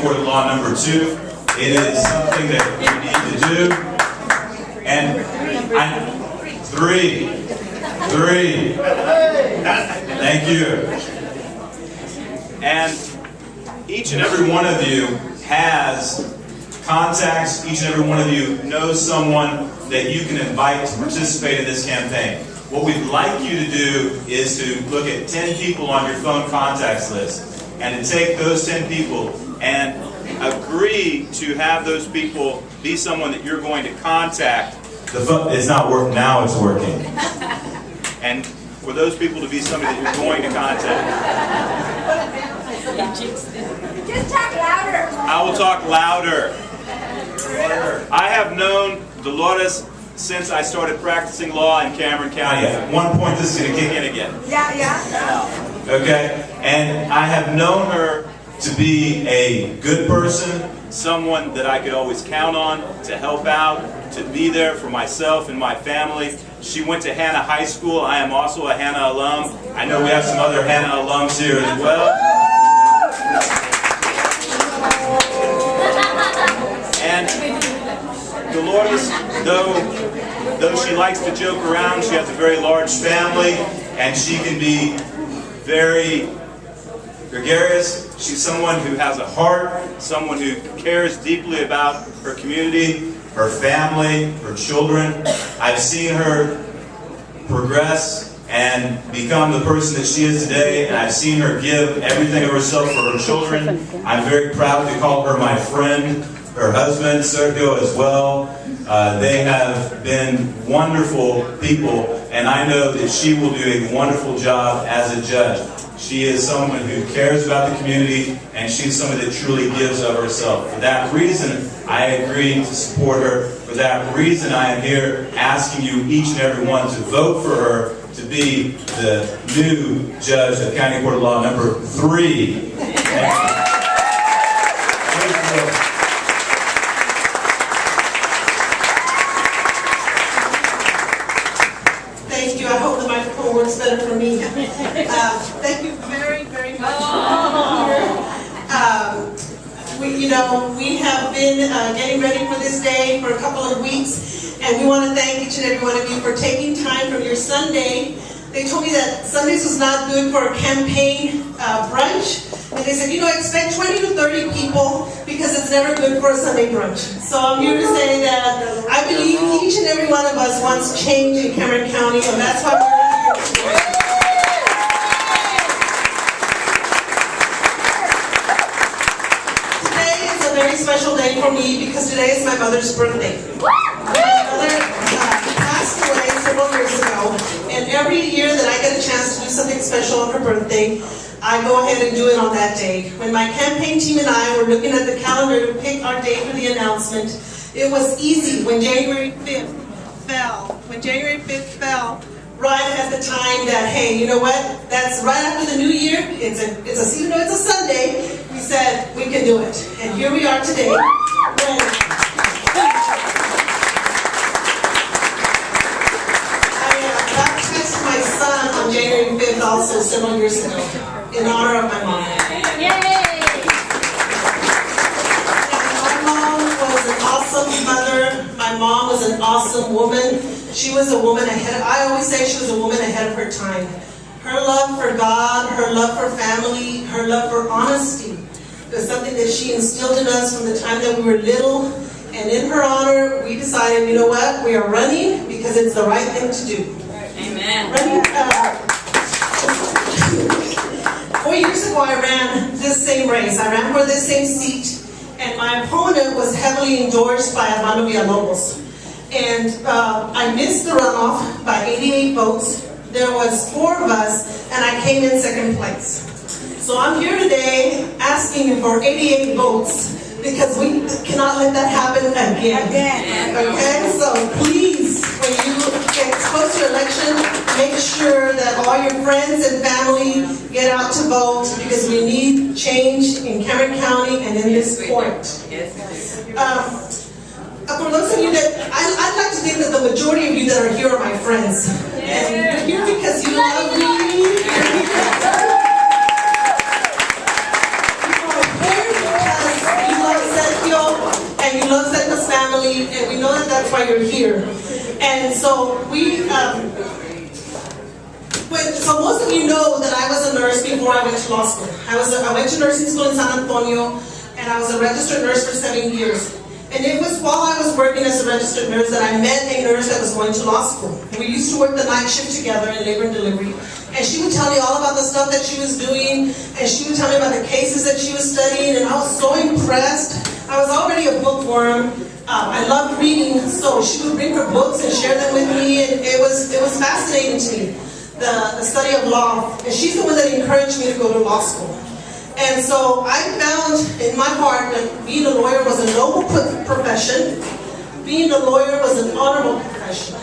Court of Law number 2. It is something that you need to do. And three. Thank you. And each and every one of you has contacts. Each and every one of you knows someone that you can invite to participate in this campaign. What we'd like you to do is to look at 10 people on your phone contacts list and to take those 10 people and agree to have those people be someone that you're going to contact. The phone, it's not working now, it's working. And for those people to be somebody that you're going to contact. Just talk louder. I will talk louder. I have known Delores since I started practicing law in Cameron County. At one point, this is going to kick in again. Yeah. Okay? And I have known her to be a good person, someone that I could always count on to help out, to be there for myself and my family. She went to Hannah High School. I am also a Hannah alum. I know we have some other Hannah alums here as well. And Delores, though she likes to joke around, she has a very large family, and she can be very gregarious. She's someone who has a heart, someone who cares deeply about her community, her family, her children. I've seen her progress and become the person that she is today, and I've seen her give everything of herself for her children. I'm very proud to call her my friend. Her husband, Sergio, as well. They have been wonderful people, and I know that she will do a wonderful job as a judge. She is someone who cares about the community, and she's someone that truly gives of herself. For that reason, I agree to support her. For that reason, I am here asking you, each and every one, to vote for her to be the new judge of County Court of Law number 3. Thank you. I hope the microphone works better for me. Thank you very, very much. We have been getting ready for this day for a couple of weeks, and we want to thank each and every one of you for taking time from your Sunday. They told me that Sundays was not good for a campaign brunch, and they said, expect 20 to 30 people because it's never good for a Sunday brunch. So I'm here to say that I believe each and every one of us wants change in Cameron County, and that's why we're here today. Today is a very special day for me because today is my mother's birthday. My mother passed away several years ago, and every year that I get a chance to do something special on her birthday, I go ahead and do it on that day. When my campaign team and I were looking at the calendar to pick our day for the announcement, it was easy when January 5th fell. When January 5th fell, right at the time that, hey, you know what? That's right after the new year. Even though it's a Sunday, we said we can do it. And here we are today. I baptized my son on January 5th also several years ago, in honor of my mom. Yay! My mom was an awesome mother. My mom was an awesome woman. She was a woman I always say she was a woman ahead of her time. Her love for God, her love for family, her love for honesty was something that she instilled in us from the time that we were little. And in her honor, we decided, you know what? We are running because it's the right thing to do. Amen. Running, 4 years ago, I ran this same race. I ran for this same seat, and my opponent was heavily endorsed by Armando Villalobos. And I missed the runoff by 88 votes. There was 4 of us, and I came in second place. So I'm here today asking for 88 votes because we cannot let that happen again. Okay, so please, when you get close to election, make sure that all your friends and family get out to vote because we need change in Cameron County and in this court. For those of you that, I'd like to think that the majority of you that are here are my friends. And you're here because you love me. you love Seneca's family, and we know that that's why you're here. And so so most of you know that I was a nurse before I went to law school. I went to nursing school in San Antonio, and I was a registered nurse for 7 years. And it was while I was working as a registered nurse that I met a nurse that was going to law school. We used to work the night shift together in labor and delivery. And she would tell me all about the stuff that she was doing, and she would tell me about the cases that she was studying, and I was so impressed. I was already a bookworm. I loved reading, so she would bring her books and share them with me, and it was fascinating to me, the study of law. And she's the one that encouraged me to go to law school. And so I found in my heart that being a lawyer was a noble profession. Being a lawyer was an honorable profession.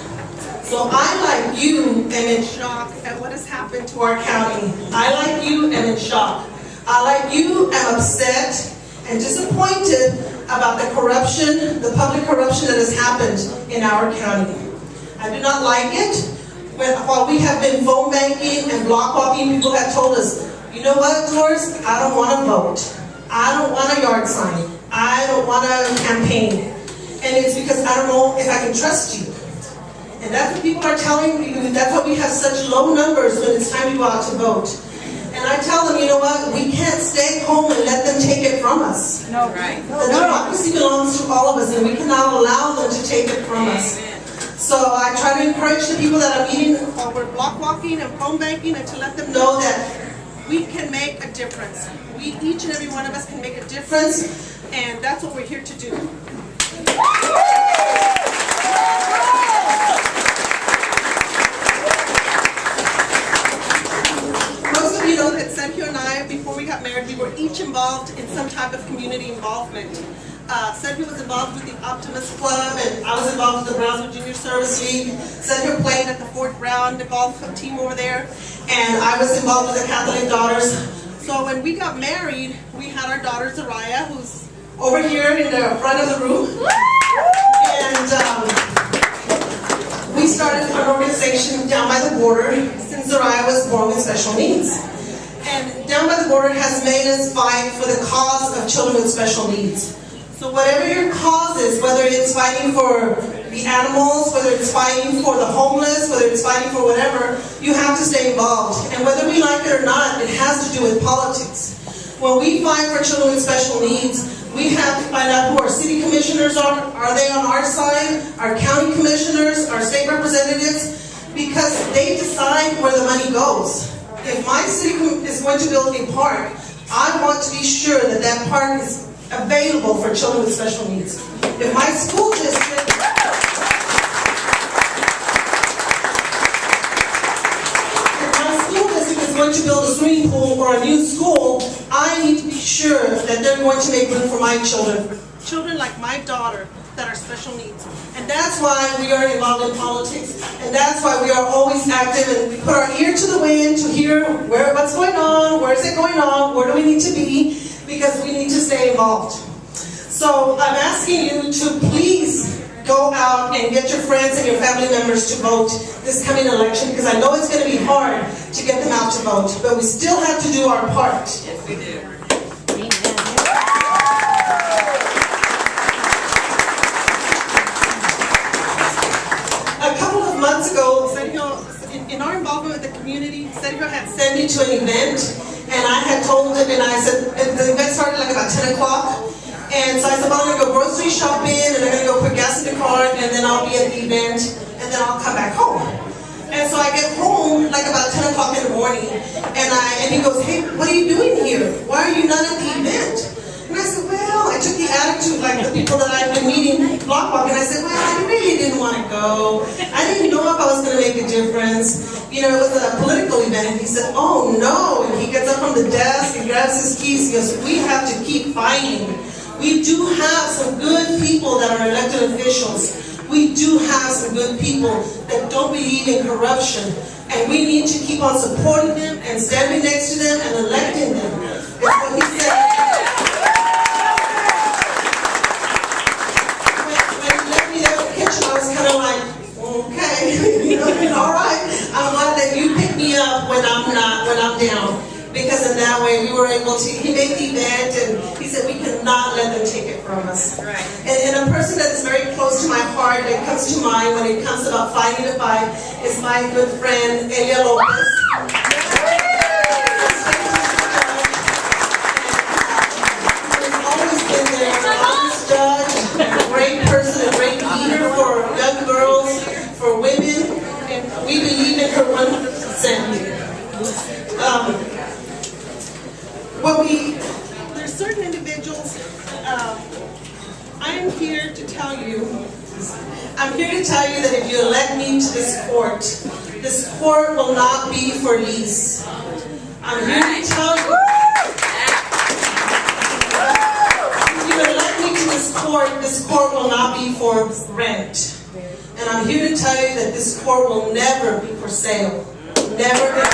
So I, like you, am in shock at what has happened to our county. I, like you, am in shock. I, like you, am upset and disappointed about the corruption, the public corruption that has happened in our county. I do not like it. While we have been phone banking and block walking, people have told us, you know what, Delores? I don't want to vote. I don't want a yard sign. I don't want a campaign. And it's because I don't know if I can trust you. And that's what people are telling me. That's why we have such low numbers when it's time to go out to vote. And I tell them, you know what? We can't stay home and let them take it from us. No, right. The democracy belongs to all of us, and we cannot allow them to take it from us. So I try to encourage the people that are meeting while we're block walking and phone banking, and to let them know that we can make a difference. Each and every one of us can make a difference, and that's what we're here to do. Most of you know that Sergio and I, before we got married, we were each involved in some type of community involvement. Sergio was involved with the Optimist Club, and I was involved with the Brownsville Junior Service League. Sergio played at the Fort Brown, the golf team over there, and I was involved with the Catholic Daughters. So when we got married, we had our daughter Zarate, who's over here in the front of the room. And we started an organization down by the border since Zarate was born with special needs. And Down by the Border has made us fight for the cause of children with special needs. So whatever your cause is, whether it's fighting for the animals, whether it's fighting for the homeless, whether it's fighting for whatever, you have to stay involved. And whether we like it or not, it has to do with politics. When we fight for children with special needs, we have to find out who our city commissioners are. Are they on our side? Our county commissioners, our state representatives? Because they decide where the money goes. If my city is going to build a park, I want to be sure that that park is available for children with special needs. If my school district is going to build a swimming pool or a new school, I need to be sure that they're going to make room for my children. Children like my daughter that are special needs. And that's why we are involved in politics. And that's why we are always active, and we put our ear to the wind to hear what's going on, where is it going on, where do we need to be, because we need to stay involved. So I'm asking you to please go out and get your friends and your family members to vote this coming election, because I know it's going to be hard to get them out to vote, but we still have to do our part. Yes, we do. A couple of months ago, Sergio, in our involvement with the community, Sergio had sent me to an event, and I had told him, and I said, and the event started like about 10 o'clock, and so I said, well, I'm going to go grocery shopping, and I'm going to go put gas in the car, and then I'll be at the event, and then I'll come back home. And so I get home like about 10 o'clock in the morning, and he goes, hey, what are you doing here? Why are you not at the event? And I said, well, I took the attitude like the people that I've been meeting block walking. I said, well, I really didn't want to go. I didn't know if I was going to make a difference. You know, it was a political event. And he said, oh no. And he gets up from the desk and grabs his keys. He goes, we have to keep fighting. We do have some good people that are elected officials. We do have some good people that don't believe in corruption. And we need to keep on supporting them and standing next to them and electing them. That's what he said. I was kind of like, okay, all right. I'm glad that you pick me up when I'm down, because in that way we were able to. He made the event, and he said we cannot not let them take it from us. And a person that is very close to my heart, that comes to mind when it comes about fighting the fight, is my good friend, Elia Lopez. He's always been there, an honest judge, a great person, a great leader for young girls, for women, and we believe in her 100%. There's certain individuals, I'm here to tell you that if you elect me to this court will not be for lease. I'm here to tell you, if you elect me to this court will not be for rent. And I'm here to tell you that this court will never be for sale. Never ever.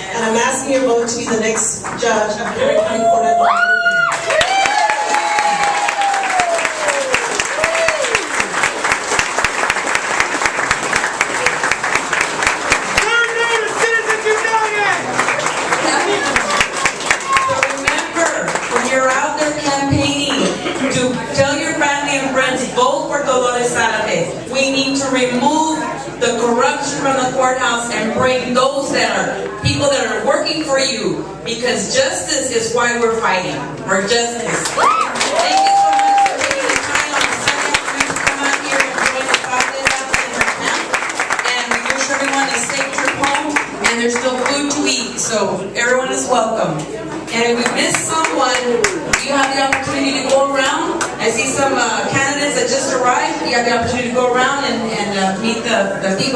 And I'm asking your vote to be the next judge of Perry County Court at Law. So remember, when you're out there campaigning, to tell your family and friends, vote for Delores Zarate. We need to remove the corruption from the courthouse and bring those that are people that are working for you, because justice is why we're fighting for justice. Thank you so much for taking the time on Sunday afternoon to come out here and join the Cobbleheads in the camp. And we wish everyone a safe trip home, and there's still food to eat, so everyone is welcome. And if we miss someone, you have the opportunity to go around. I see some candidates that just arrived. You have the opportunity to go around and meet the people.